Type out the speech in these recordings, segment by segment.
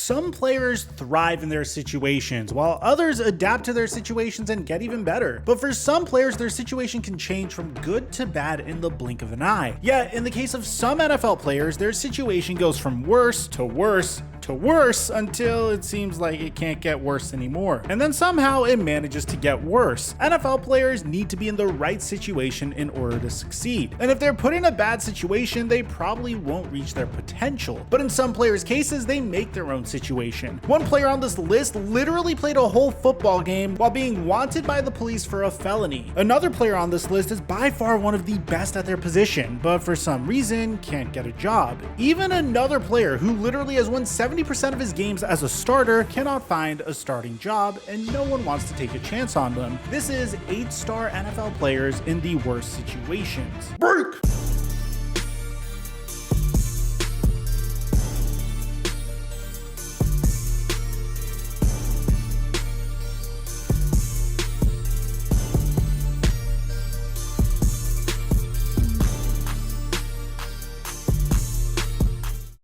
Some players thrive in their situations, while others adapt to their situations and get even better. But for some players, their situation can change from good to bad in the blink of an eye. Yet, in the case of some NFL players, their situation goes from worse to worse to worse until it seems like it can't get worse anymore. And then somehow it manages to get worse. NFL players need to be in the right situation in order to succeed. And if they're put in a bad situation, they probably won't reach their potential. But in some players' cases, they make their own situation. One player on this list literally played a whole football game while being wanted by the police for a felony. Another player on this list is by far one of the best at their position, but for some reason can't get a job. Even another player who literally has won 70% of his games as a starter cannot find a starting job, and no one wants to take a chance on them. This is 8-star NFL players in the worst situations. Break!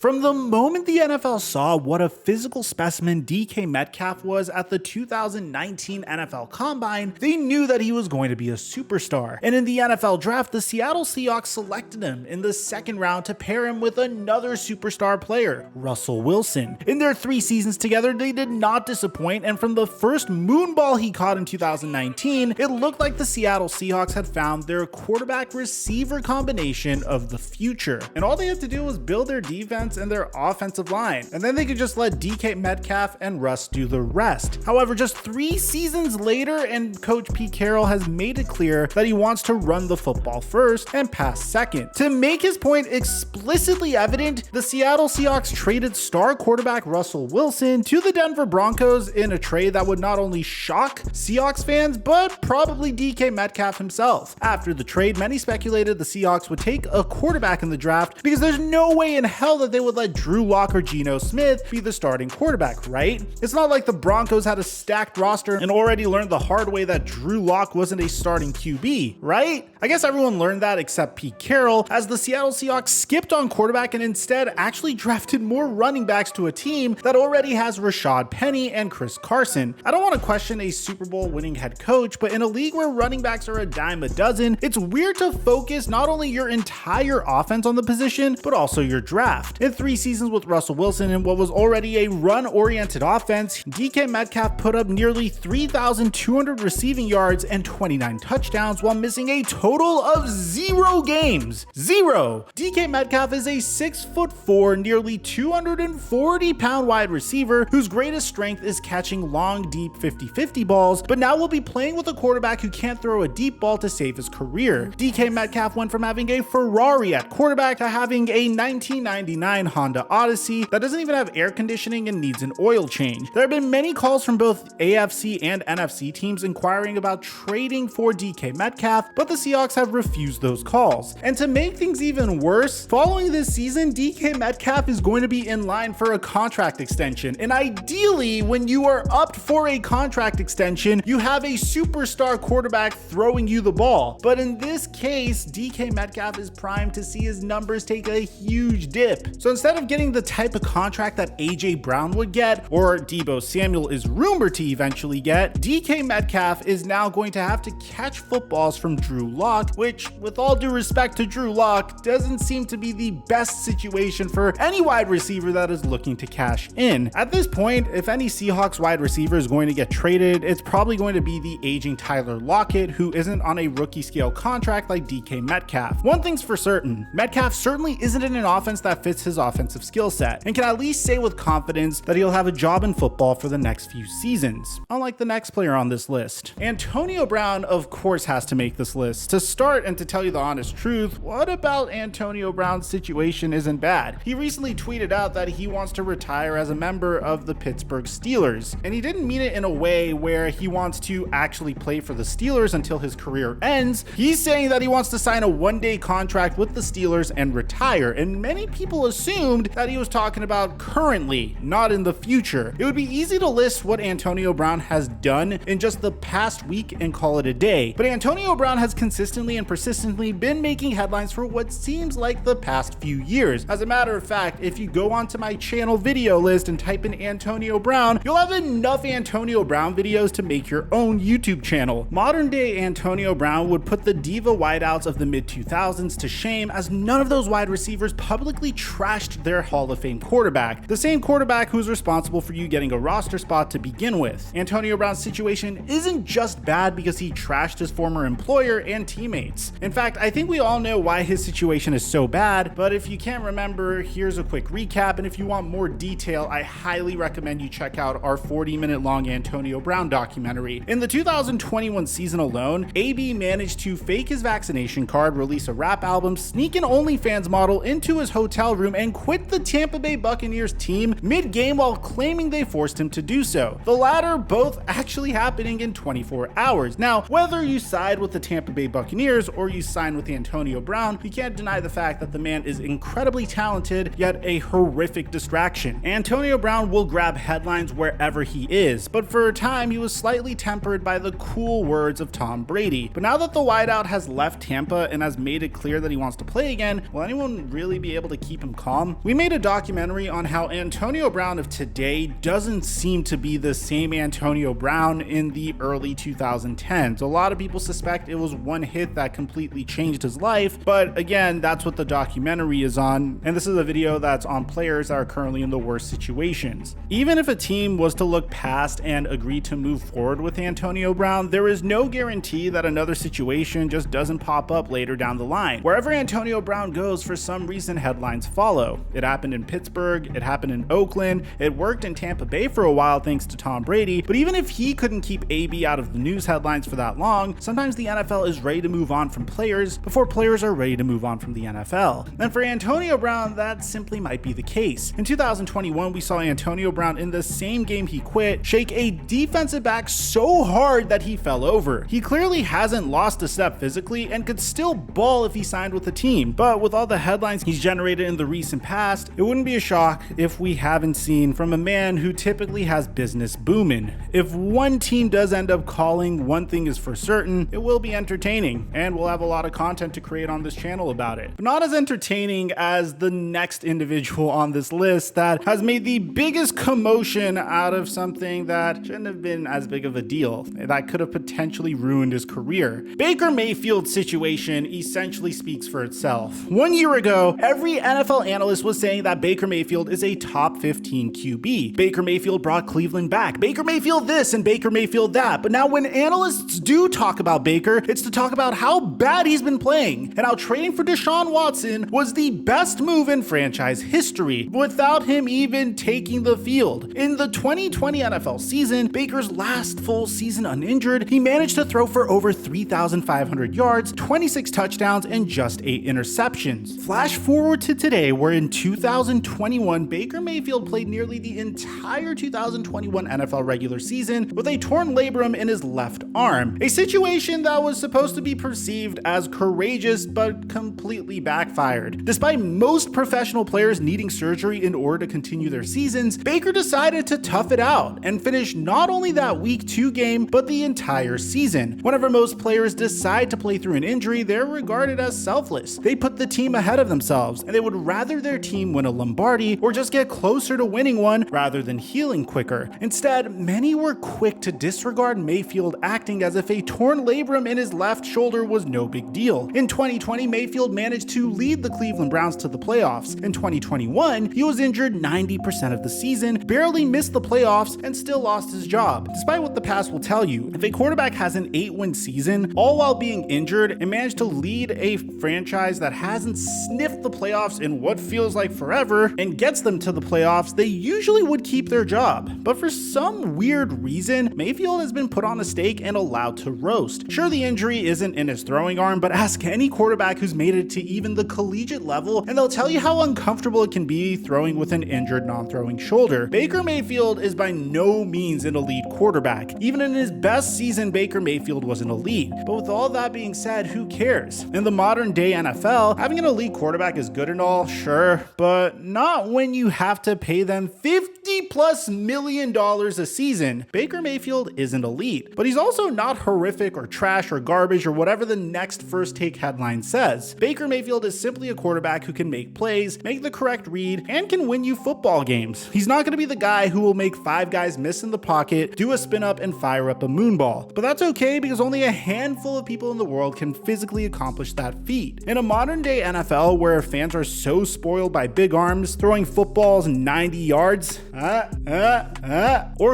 From the moment the NFL saw what a physical specimen DK Metcalf was at the 2019 NFL Combine, they knew that he was going to be a superstar. And in the NFL Draft, the Seattle Seahawks selected him in the second round to pair him with another superstar player, Russell Wilson. In their 3 seasons together, they did not disappoint, and from the first moonball he caught in 2019, it looked like the Seattle Seahawks had found their quarterback-receiver combination of the future. And all they had to do was build their defense and their offensive line, and then they could just let DK Metcalf and Russ do the rest. However, just 3 seasons later, and Coach Pete Carroll has made it clear that he wants to run the football first and pass second. To make his point explicitly evident, the Seattle Seahawks traded star quarterback Russell Wilson to the Denver Broncos in a trade that would not only shock Seahawks fans, but probably DK Metcalf himself. After the trade, many speculated the Seahawks would take a quarterback in the draft because there's no way in hell that they would let Drew Lock or Geno Smith be the starting quarterback, right? It's not like the Broncos had a stacked roster and already learned the hard way that Drew Lock wasn't a starting QB, right? I guess everyone learned that except Pete Carroll, as the Seattle Seahawks skipped on quarterback and instead actually drafted more running backs to a team that already has Rashad Penny and Chris Carson. I don't want to question a Super Bowl winning head coach, but in a league where running backs are a dime a dozen, it's weird to focus not only your entire offense on the position, but also your draft. In 3 seasons with Russell Wilson in what was already a run-oriented offense, DK Metcalf put up nearly 3,200 receiving yards and 29 touchdowns while missing a total of 0 games. 0! DK Metcalf is a 6'4", nearly 240-pound wide receiver whose greatest strength is catching long, deep 50-50 balls, but now will be playing with a quarterback who can't throw a deep ball to save his career. DK Metcalf went from having a Ferrari at quarterback to having a 1999 Honda Odyssey that doesn't even have air conditioning and needs an oil change. There have been many calls from both AFC and NFC teams inquiring about trading for DK Metcalf, but the Seahawks have refused those calls. And to make things even worse, following this season, DK Metcalf is going to be in line for a contract extension. And ideally, when you are up for a contract extension, you have a superstar quarterback throwing you the ball. But in this case, DK Metcalf is primed to see his numbers take a huge dip. So instead of getting the type of contract that AJ Brown would get, or Deebo Samuel is rumored to eventually get, DK Metcalf is now going to have to catch footballs from Drew Lock, which, with all due respect to Drew Lock, doesn't seem to be the best situation for any wide receiver that is looking to cash in. At this point, if any Seahawks wide receiver is going to get traded, it's probably going to be the aging Tyler Lockett, who isn't on a rookie scale contract like DK Metcalf. One thing's for certain, Metcalf certainly isn't in an offense that fits his offensive skill set, and can at least say with confidence that he'll have a job in football for the next few seasons, unlike the next player on this list. Antonio Brown, of course, has to make this list. To start, and to tell you the honest truth, what about Antonio Brown's situation isn't bad? He recently tweeted out that he wants to retire as a member of the Pittsburgh Steelers, and he didn't mean it in a way where he wants to actually play for the Steelers until his career ends. He's saying that he wants to sign a one-day contract with the Steelers and retire, and many people assume assumed that he was talking about currently, not in the future. It would be easy to list what Antonio Brown has done in just the past week and call it a day, but Antonio Brown has consistently and persistently been making headlines for what seems like the past few years. As a matter of fact, if you go onto my channel video list and type in Antonio Brown, you'll have enough Antonio Brown videos to make your own YouTube channel. Modern day Antonio Brown would put the diva wideouts of the mid-2000s to shame, as none of those wide receivers publicly trashed their Hall of Fame quarterback, the same quarterback who's responsible for you getting a roster spot to begin with. Antonio Brown's situation isn't just bad because he trashed his former employer and teammates. In fact, I think we all know why his situation is so bad, but if you can't remember, here's a quick recap, and if you want more detail, I highly recommend you check out our 40-minute long Antonio Brown documentary. In the 2021 season alone, AB managed to fake his vaccination card, release a rap album, sneak an OnlyFans model into his hotel room, and quit the Tampa Bay Buccaneers team mid-game while claiming they forced him to do so. The latter both actually happening in 24 hours. Now, whether you side with the Tampa Bay Buccaneers or you sign with Antonio Brown, you can't deny the fact that the man is incredibly talented, yet a horrific distraction. Antonio Brown will grab headlines wherever he is, but for a time he was slightly tempered by the cool words of Tom Brady. But now that the wideout has left Tampa and has made it clear that he wants to play again, will anyone really be able to keep him calm? We made a documentary on how Antonio Brown of today doesn't seem to be the same Antonio Brown in the early 2010s. A lot of people suspect it was one hit that completely changed his life, but again, that's what the documentary is on, and this is a video that's on players that are currently in the worst situations. Even if a team was to look past and agree to move forward with Antonio Brown, there is no guarantee that another situation just doesn't pop up later down the line. Wherever Antonio Brown goes, for some reason headlines follow. It happened in Pittsburgh, it happened in Oakland, it worked in Tampa Bay for a while thanks to Tom Brady, but even if he couldn't keep AB out of the news headlines for that long, sometimes the NFL is ready to move on from players before players are ready to move on from the NFL. And for Antonio Brown, that simply might be the case. In 2021, we saw Antonio Brown in the same game he quit shake a defensive back so hard that he fell over. He clearly hasn't lost a step physically and could still ball if he signed with the team, but with all the headlines he's generated in the recent past, it wouldn't be a shock if we haven't seen from a man who typically has business booming. If one team does end up calling, one thing is for certain, it will be entertaining, and we'll have a lot of content to create on this channel about it. But not as entertaining as the next individual on this list that has made the biggest commotion out of something that shouldn't have been as big of a deal, that could have potentially ruined his career. Baker Mayfield's situation essentially speaks for itself. 1 year ago, every NFL analyst was saying that Baker Mayfield is a top 15 QB. Baker Mayfield brought Cleveland back. Baker Mayfield this and Baker Mayfield that. But now when analysts do talk about Baker, it's to talk about how bad he's been playing and how trading for Deshaun Watson was the best move in franchise history without him even taking the field. In the 2020 NFL season, Baker's last full season uninjured, he managed to throw for over 3,500 yards, 26 touchdowns, and just 8 interceptions. Flash forward to today, where in 2021, Baker Mayfield played nearly the entire 2021 NFL regular season with a torn labrum in his left arm, a situation that was supposed to be perceived as courageous but completely backfired. Despite most professional players needing surgery in order to continue their seasons, Baker decided to tough it out and finish not only that Week 2 game, but the entire season. Whenever most players decide to play through an injury, they're regarded as selfless. They put the team ahead of themselves, and they would rather their team win a Lombardi or just get closer to winning one rather than healing quicker. Instead, many were quick to disregard Mayfield, acting as if a torn labrum in his left shoulder was no big deal. In 2020, Mayfield managed to lead the Cleveland Browns to the playoffs. In 2021, he was injured 90% of the season, barely missed the playoffs, and still lost his job. Despite what the past will tell you, if a quarterback has an 8-win season, all while being injured, and managed to lead a franchise that hasn't sniffed the playoffs in what feels like forever, and gets them to the playoffs, they usually would keep their job. But for some weird reason, Mayfield has been put on a stake and allowed to roast. Sure, the injury isn't in his throwing arm, but ask any quarterback who's made it to even the collegiate level, and they'll tell you how uncomfortable it can be throwing with an injured non-throwing shoulder. Baker Mayfield is by no means an elite quarterback. Even in his best season, Baker Mayfield was an elite. But with all that being said, who cares? In the modern day NFL, having an elite quarterback is good and all, sure, Sure, but not when you have to pay them $50+ million a season. Baker Mayfield isn't elite, but he's also not horrific or trash or garbage or whatever the next First Take headline says. Baker Mayfield is simply a quarterback who can make plays, make the correct read, and can win you football games. He's not going to be the guy who will make 5 guys miss in the pocket, do a spin up, and fire up a moonball. But that's okay because only a handful of people in the world can physically accomplish that feat. In a modern day NFL where fans are so spoiled by big arms, throwing footballs 90 yards, or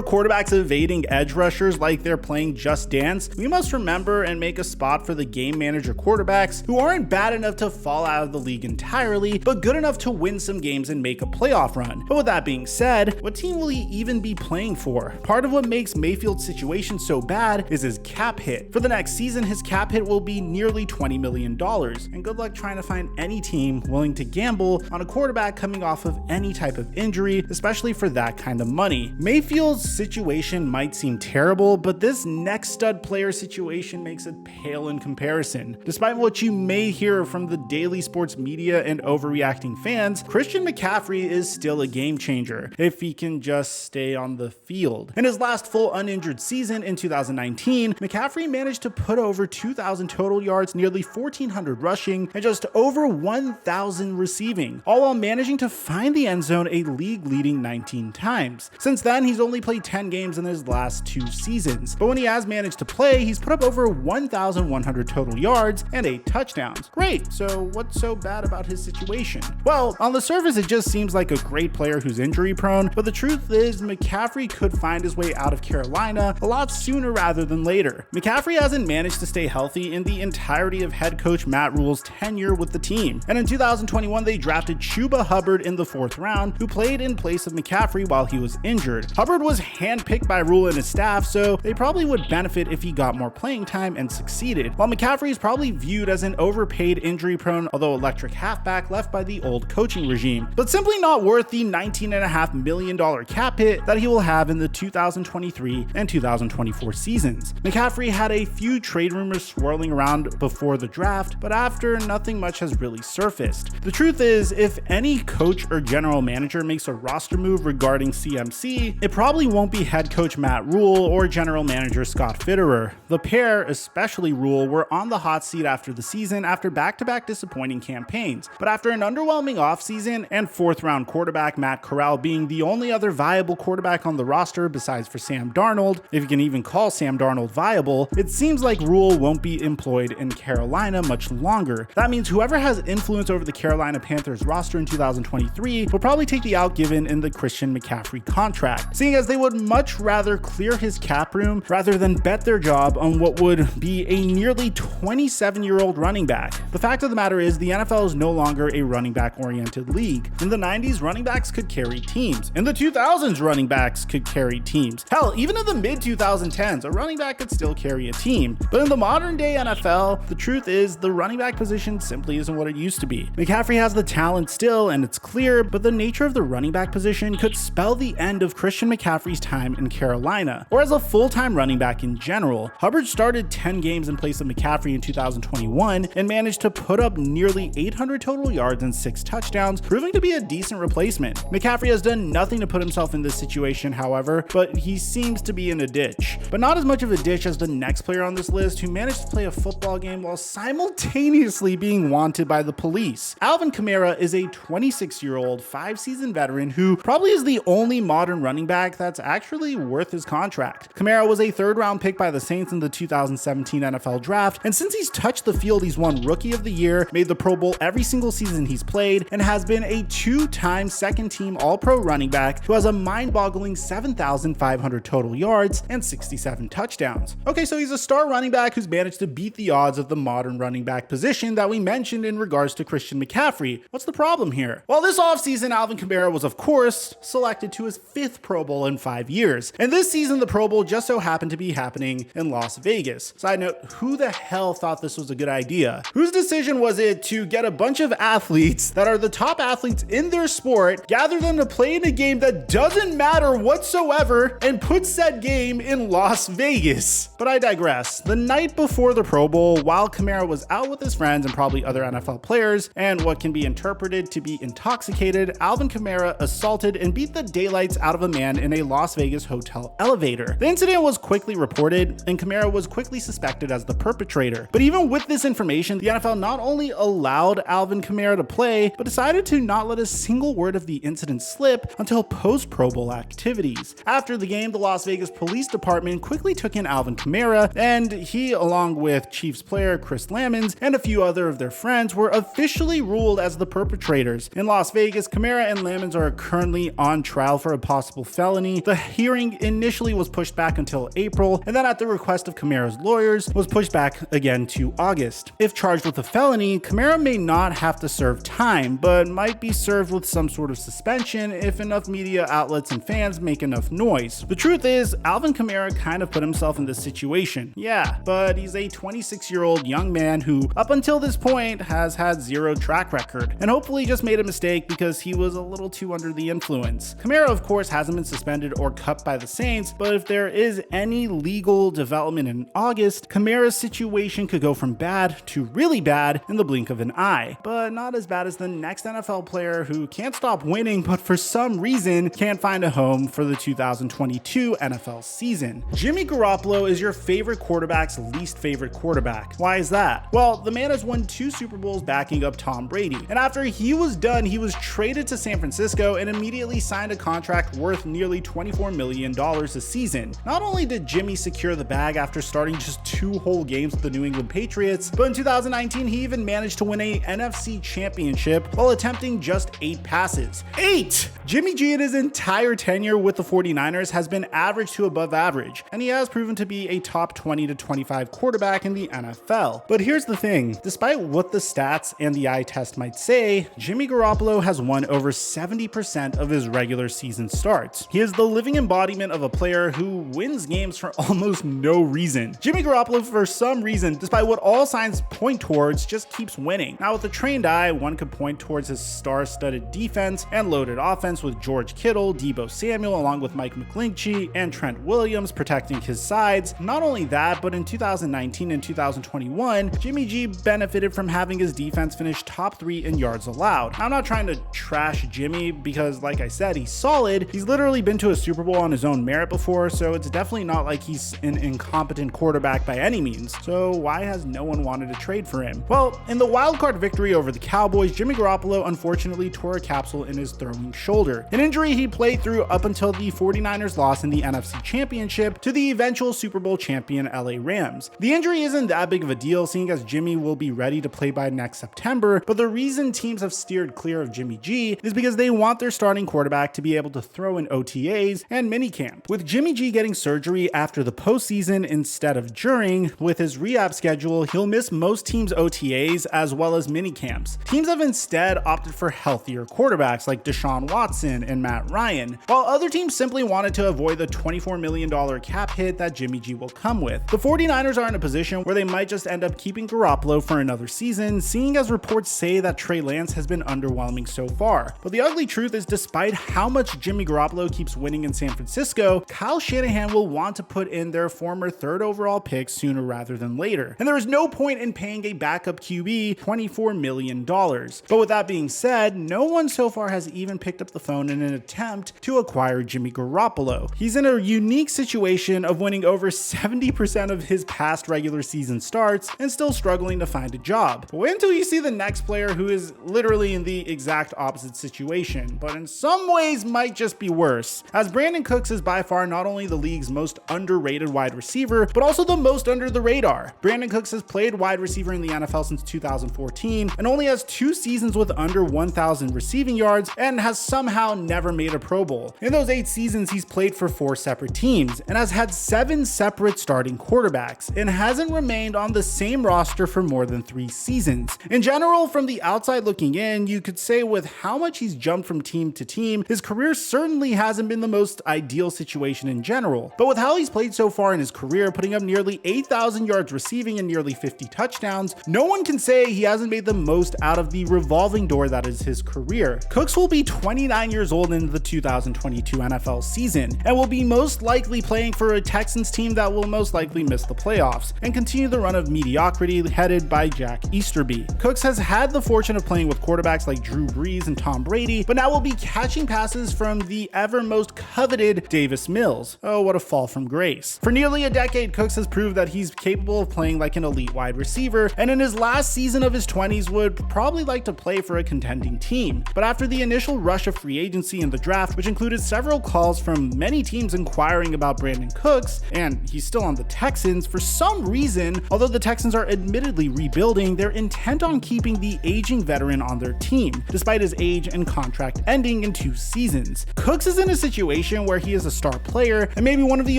quarterbacks evading edge rushers like they're playing Just Dance, we must remember and make a spot for the game manager quarterbacks who aren't bad enough to fall out of the league entirely, but good enough to win some games and make a playoff run. But with that being said, what team will he even be playing for? Part of what makes Mayfield's situation so bad is his cap hit. For the next season, his cap hit will be nearly $20 million, and good luck trying to find any team willing to gamble on a quarterback coming off of any type of injury, especially for that kind of money. Mayfield's situation might seem terrible, but this next stud player situation makes it pale in comparison. Despite what you may hear from the daily sports media and overreacting fans, Christian McCaffrey is still a game changer if he can just stay on the field. In his last full uninjured season in 2019, McCaffrey managed to put over 2,000 total yards, nearly 1,400 rushing, and just over 1,000 receiving, all while managing to find the end zone a league-leading 19 times. Since then, he's only played 10 games in his last 2 seasons, but when he has managed to play, he's put up over 1,100 total yards and 8 touchdowns. Great, so what's so bad about his situation? Well, on the surface, it just seems like a great player who's injury prone, but the truth is McCaffrey could find his way out of Carolina a lot sooner rather than later. McCaffrey hasn't managed to stay healthy in the entirety of head coach Matt Rule's tenure with the team, and in 2021 they drafted Chuba Hubbard in the 4th round, who played in place of McCaffrey while he was injured. Hubbard was handpicked by Rule and his staff, so they probably would benefit if he got more playing time and succeeded, while McCaffrey is probably viewed as an overpaid, injury-prone, although electric halfback left by the old coaching regime, but simply not worth the $19.5 million cap hit that he will have in the 2023 and 2024 seasons. McCaffrey had a few trade rumors swirling around before the draft, but after, nothing much has really surfaced. The truth is, if any coach or general manager makes a roster move regarding CMC, it probably won't be head coach Matt Rule or general manager Scott Fitterer. The pair, especially Rule, were on the hot seat after the season after back-to-back disappointing campaigns, but after an underwhelming offseason and 4th round quarterback Matt Corral being the only other viable quarterback on the roster besides for Sam Darnold, if you can even call Sam Darnold viable, it seems like Rule won't be employed in Carolina much longer. That means whoever has influence over the Carolina Panthers roster in 2023 will probably take the out given in the Christian McCaffrey contract, seeing as they would much rather clear his cap room rather than bet their job on what would be a nearly 27-year-old running back. The fact of the matter is the NFL is no longer a running back oriented league. In the 90s, running backs could carry teams. In the 2000s, running backs could carry teams. Hell, even in the mid 2010s, a running back could still carry a team. But in the modern day NFL, the truth is the running back position simply isn't what it used to be. McCaffrey has the talent still, and it's clear, but the nature of the running back position could spell the end of Christian McCaffrey's time in Carolina, or as a full-time running back in general. Hubbard started 10 games in place of McCaffrey in 2021 and managed to put up nearly 800 total yards and 6 touchdowns, proving to be a decent replacement. McCaffrey has done nothing to put himself in this situation, however, but he seems to be in a ditch. But not as much of a ditch as the next player on this list, who managed to play a football game while simultaneously being wanted by the police. Alvin Kamara is a 26-year-old, 5-season veteran who probably is the only modern running back that's actually worth his contract. Kamara was a 3rd-round pick by the Saints in the 2017 NFL Draft, and since he's touched the field, he's won Rookie of the Year, made the Pro Bowl every single season he's played, and has been a 2-time second-team All-Pro running back who has a mind-boggling 7,500 total yards and 67 touchdowns. Okay, so he's a star running back who's managed to beat the odds of the modern running back position that we mentioned in regards to Christian McCaffrey. What's the problem here? Well, this offseason, Alvin Kamara was, of course, selected to his 5th Pro Bowl in 5 years. And this season, the Pro Bowl just so happened to be happening in Las Vegas. Side note, who the hell thought this was a good idea? Whose decision was it to get a bunch of athletes that are the top athletes in their sport, gather them to play in a game that doesn't matter whatsoever, and put said game in Las Vegas? But I digress. The night before the Pro Bowl, while Kamara was out with his friends and probably other NFL players, and what can be interpreted interpreted to be intoxicated, Alvin Kamara assaulted and beat the daylights out of a man in a Las Vegas hotel elevator. The incident was quickly reported, and Kamara was quickly suspected as the perpetrator. But even with this information, the NFL not only allowed Alvin Kamara to play, but decided to not let a single word of the incident slip until post-Pro Bowl activities. After the game, the Las Vegas Police Department quickly took in Alvin Kamara, and he, along with Chiefs player Chris Lamons and a few other of their friends, were officially ruled as the perpetrators. In Las Vegas, Kamara and Lamons are currently on trial for a possible felony. The hearing initially was pushed back until April, and then at the request of Kamara's lawyers, was pushed back again to August. If charged with a felony, Kamara may not have to serve time, but might be served with some sort of suspension if enough media outlets and fans make enough noise. The truth is, Alvin Kamara kind of put himself in this situation. Yeah, but he's a 26-year-old young man who, up until this point, has had zero track record, and hopefully just made a mistake because he was a little too under the influence. Kamara, of course, hasn't been suspended or cut by the Saints, but if there is any legal development in August, Kamara's situation could go from bad to really bad in the blink of an eye, but not as bad as the next NFL player who can't stop winning, but for some reason can't find a home for the 2022 NFL season. Jimmy Garoppolo is your favorite quarterback's least favorite quarterback. Why is that? Well, the man has won 2 Super Bowls backing up Tom Brady, and after he was done, he was traded to San Francisco and immediately signed a contract worth nearly $24 million a season. Not only did Jimmy secure the bag after starting just 2 whole games with the New England Patriots, but in 2019 he even managed to win a NFC championship while attempting just 8 passes. 8! Jimmy G in his entire tenure with the 49ers has been average to above average, and he has proven to be a top 20 to 25 quarterback in the NFL. But here's the thing, despite what the stats and the eye test might say, Jimmy Garoppolo has won over 70% of his regular season starts. He is the living embodiment of a player who wins games for almost no reason. Jimmy Garoppolo, for some reason, despite what all signs point towards, just keeps winning. Now, with a trained eye, one could point towards his star-studded defense and loaded offense with George Kittle, Deebo Samuel, along with Mike McGlinchey and Trent Williams protecting his sides. Not only that, but in 2019 and 2021, Jimmy G benefited from having his defense finish top 3 in yards allowed. I'm not trying to trash Jimmy because, like I said, he's solid. He's literally been to a Super Bowl on his own merit before, so it's definitely not like he's an incompetent quarterback by any means. So why has no one wanted to trade for him? Well, in the wildcard victory over the Cowboys, Jimmy Garoppolo unfortunately tore a capsule in his throwing shoulder, an injury he played through up until the 49ers loss in the NFC Championship to the eventual Super Bowl champion LA Rams. The injury isn't that big of a deal, seeing as Jimmy will be ready to play by next September, but the reason teams have steered clear of Jimmy G is because they want their starting quarterback to be able to throw in OTAs and minicamp. With Jimmy G getting surgery after the postseason instead of during, with his rehab schedule, he'll miss most teams' OTAs as well as minicamps. Teams have instead opted for healthier quarterbacks like Deshaun Watson and Matt Ryan, while other teams simply wanted to avoid the $24 million cap hit that Jimmy G will come with. The 49ers are in a position where they might just end up keeping Garoppolo for another season, seeing as reports say that Trey Lance has been underwhelming so far. But the ugly truth is, despite how much Jimmy Garoppolo keeps winning in San Francisco, Kyle Shanahan will want to put in their former 3rd overall pick sooner rather than later, and there is no point in paying a backup QB $24 million. But with that being said, no one so far has even picked up the phone in an attempt to acquire Jimmy Garoppolo. He's in a unique situation of winning over 70% of his past regular season starts and still struggling to find a job. But wait until you see the next player who is literally in the exact opposite situation, but in some ways might just be worse, as Brandon Cooks is by far not only the league's most underrated wide receiver, but also the most under the radar. Brandon Cooks has played wide receiver in the NFL since 2014 and only has 2 seasons with under 1,000 receiving yards and has somehow never made a Pro Bowl. In those 8 seasons, he's played for 4 separate teams and has had 7 separate starting quarterbacks and hasn't remained on the same roster for more than 3 seasons. In general, from the outside looking in, you could say with how much he's jumped from team to team, his career certainly hasn't been the most ideal situation in general. But with how he's played so far in his career, putting up nearly 8,000 yards receiving and nearly 50 touchdowns, no one can say he hasn't made the most out of the revolving door that is his career. Cooks will be 29 years old in the 2022 NFL season and will be most likely playing for a Texans team that will most likely miss the playoffs and continue the run of mediocrity headed by Jack Easterby. Cooks has had the fortune of playing playing with quarterbacks like Drew Brees and Tom Brady, but now will be catching passes from the ever most coveted Davis Mills. Oh, what a fall from grace. For nearly a decade, Cooks has proved that he's capable of playing like an elite wide receiver, and in his last season of his 20s would probably like to play for a contending team. But after the initial rush of free agency in the draft, which included several calls from many teams inquiring about Brandin Cooks, and he's still on the Texans, for some reason, although the Texans are admittedly rebuilding, they're intent on keeping the aging veteran on their team, despite his age and contract ending in 2 seasons. Cooks is in a situation where he is a star player and maybe one of the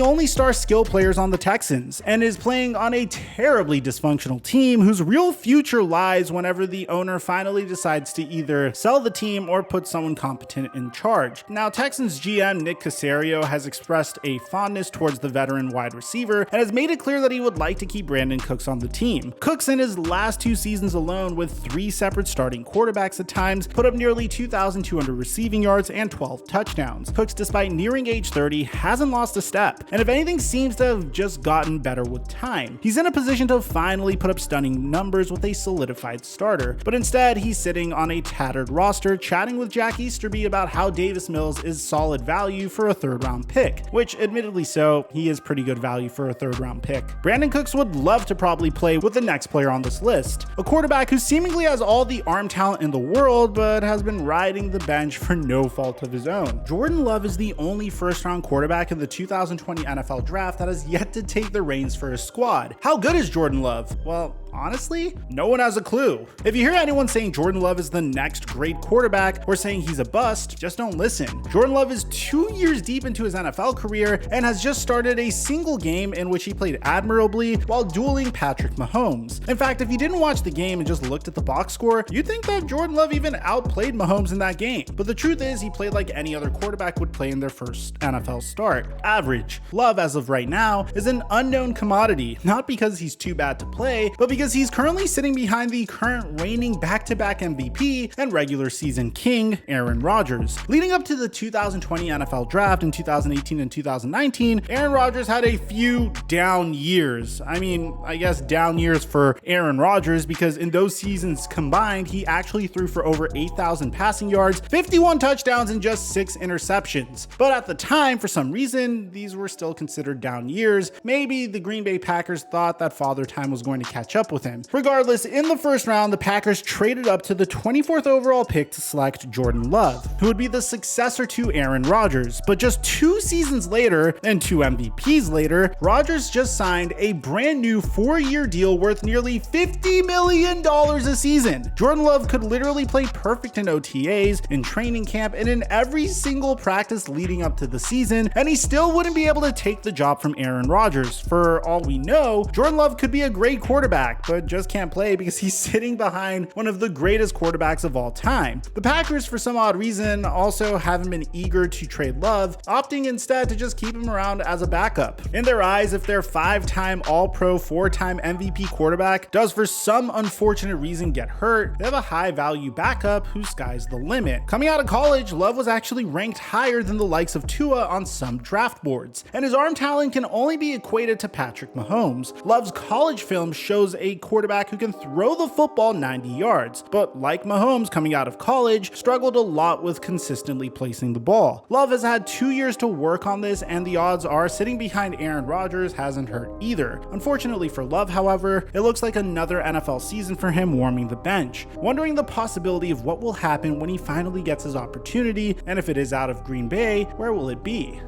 only star skill players on the Texans, and is playing on a terribly dysfunctional team whose real future lies whenever the owner finally decides to either sell the team or put someone competent in charge. Now, Texans GM Nick Caserio has expressed a fondness towards the veteran wide receiver and has made it clear that he would like to keep Brandin Cooks on the team. Cooks in his last 2 seasons alone, with 3 separate starting quarterbacks at times, put up nearly 2,200 receiving yards and 12 touchdowns. Cooks, despite nearing age 30, hasn't lost a step, and if anything seems to have just gotten better with time. He's in a position to finally put up stunning numbers with a solidified starter, but instead he's sitting on a tattered roster chatting with Jack Easterby about how Davis Mills is solid value for a 3rd round pick, which admittedly so, he is pretty good value for a 3rd round pick. Brandin Cooks would love to probably play with the next player on this list, a quarterback who seemingly has all the arm talent in the world but has been riding the bench for no fault of his own. Jordan Love is the only 1st round quarterback in the 2020 NFL draft that has yet to take the reins for his squad. How good is Jordan Love? Well, honestly, no one has a clue. If you hear anyone saying Jordan Love is the next great quarterback or saying he's a bust, just don't listen. Jordan Love is 2 years deep into his NFL career and has just started a single game in which he played admirably while dueling Patrick Mahomes. In fact, if you didn't watch the game and just looked at the box score, you'd think that Jordan Love even outplayed Mahomes in that game. But the truth is, he played like any other quarterback would play in their first NFL start. Average. Love, as of right now, is an unknown commodity, not because he's too bad to play, but because he's currently sitting behind the current reigning back-to-back MVP and regular season king, Aaron Rodgers. Leading up to the 2020 NFL draft in 2018 and 2019, Aaron Rodgers had a few down years. I guess down years for Aaron Rodgers, because in those seasons combined, he actually threw for over 8,000 passing yards, 51 touchdowns, and just 6 interceptions. But at the time, for some reason, these were still considered down years. Maybe the Green Bay Packers thought that Father Time was going to catch up with him. Regardless, in the 1st round, the Packers traded up to the 24th overall pick to select Jordan Love, who would be the successor to Aaron Rodgers. But just 2 seasons later, and 2 MVPs later, Rodgers just signed a brand new 4-year deal worth nearly $50 million a season. Jordan Love could literally play perfect in OTAs, in training camp, and in every single practice leading up to the season, and he still wouldn't be able to take the job from Aaron Rodgers. For all we know, Jordan Love could be a great quarterback, but just can't play because he's sitting behind one of the greatest quarterbacks of all time. The Packers, for some odd reason, also haven't been eager to trade Love, opting instead to just keep him around as a backup. In their eyes, if their 5-time All-Pro, 4-time MVP quarterback does for some unfortunate reason get hurt, they have a high-value backup whose sky's the limit. Coming out of college, Love was actually ranked higher than the likes of Tua on some draft boards, and his arm talent can only be equated to Patrick Mahomes. Love's college film shows a quarterback who can throw the football 90 yards, but like Mahomes coming out of college, struggled a lot with consistently placing the ball. Love has had 2 years to work on this, and the odds are sitting behind Aaron Rodgers hasn't hurt either. Unfortunately for Love, however, it looks like another NFL season for him warming the bench, wondering the possibility of what will happen when he finally gets his opportunity, and if it is out of Green Bay, where will it be?